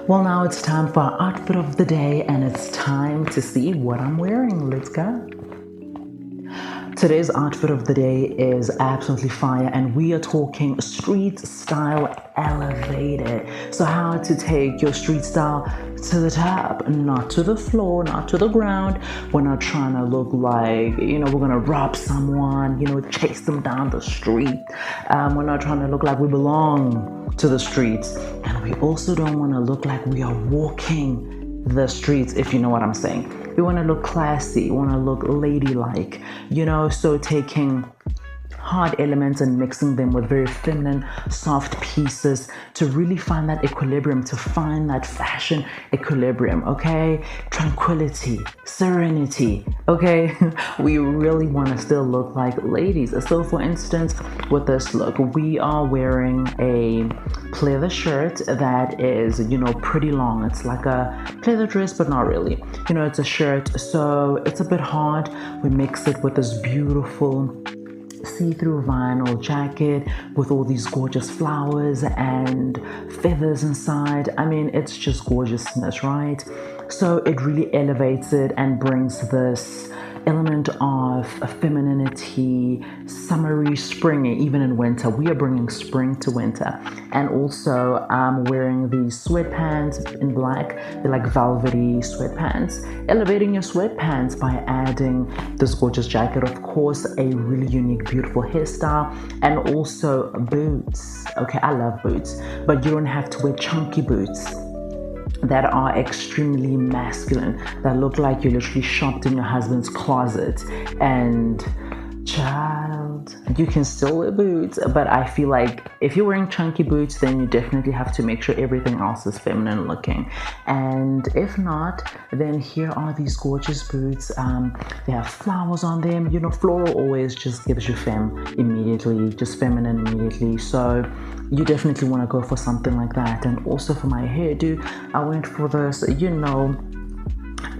Well, now it's time for our outfit of the day, and it's time to see what I'm wearing. Let's go. Today's outfit of the day is absolutely fire, and we are talking street style elevated. So, how to take your street style to the top, not to the floor, not to the ground. We're not trying to look like, we're gonna rob someone, chase them down the street. We're not trying to look like we belong to the streets, and we also don't want to look like we are walking the streets, if you know what I'm saying. We want to look classy, we want to look ladylike, so taking hard elements and mixing them with very feminine, soft pieces to really find that equilibrium, to find that fashion equilibrium, okay? Tranquility, serenity, okay? We really want to still look like ladies. So for instance, with this look, we are wearing a pleather shirt that is, pretty long. It's like a pleather dress, but not really. It's a shirt, so it's a bit hard. We mix it with this beautiful see-through vinyl jacket with all these gorgeous flowers and feathers inside. I mean, it's just gorgeousness, right? So it really elevates it and brings this element of femininity, summery, springy, even in winter. We are bringing spring to winter. And also I'm wearing these sweatpants in black. They're like velvety sweatpants. Elevating your sweatpants by adding this gorgeous jacket, of course, a really unique, beautiful hairstyle, and also boots. Okay, I love boots, but you don't have to wear chunky boots that are extremely masculine, that look like you literally shopped in your husband's closet. And child, you can still wear boots, but I feel like if you're wearing chunky boots, then you definitely have to make sure everything else is feminine looking. And if not, then here are these gorgeous boots. They have flowers on them. Floral always just gives you femme immediately, just feminine immediately. So you definitely want to go for something like that. And also for my hairdo, I went for this,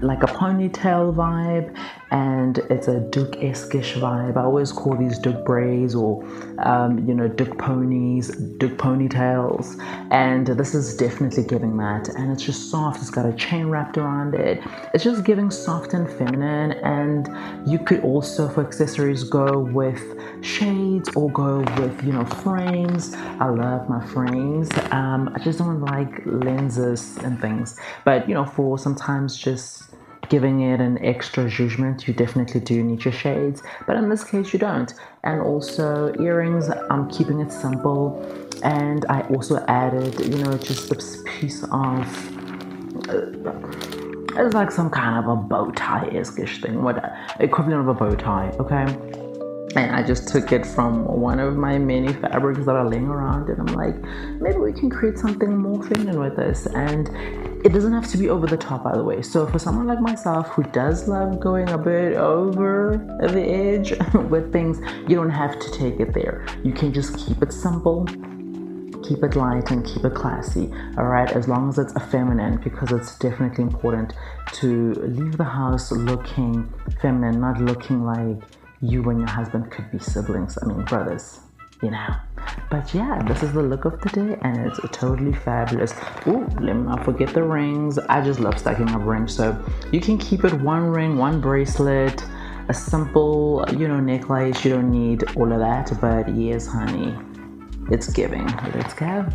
like a ponytail vibe, and it's a Duke-esque-ish vibe. I always call these Duke braids or Duke ponies, Duke ponytails, and this is definitely giving that. And it's just soft, it's got a chain wrapped around it. It's just giving soft and feminine. And you could also, for accessories, go with shades or go with frames. I love my frames. I just don't like lenses and things, but for sometimes just giving it an extra judgment, you definitely do need your shades, but in this case you don't. And also earrings, I'm keeping it simple, and I also added just this piece of it's like some kind of a bow tie-esque-ish thing, what equivalent of a bow tie, okay? And I just took it from one of my many fabrics that are laying around, and I'm like, maybe we can create something more feminine with this. And it doesn't have to be over the top, by the way. So for someone like myself who does love going a bit over the edge with things, you don't have to take it there. You can just keep it simple, keep it light, and keep it classy, all right? As long as it's feminine, because it's definitely important to leave the house looking feminine, not looking like you and your husband could be siblings. I mean, brothers, But yeah, this is the look of the day, and it's totally fabulous. Ooh, let me not forget the rings. I just love stacking up rings. So you can keep it one ring, one bracelet, a simple, necklace. You don't need all of that, but yes, honey, it's giving. Let's go.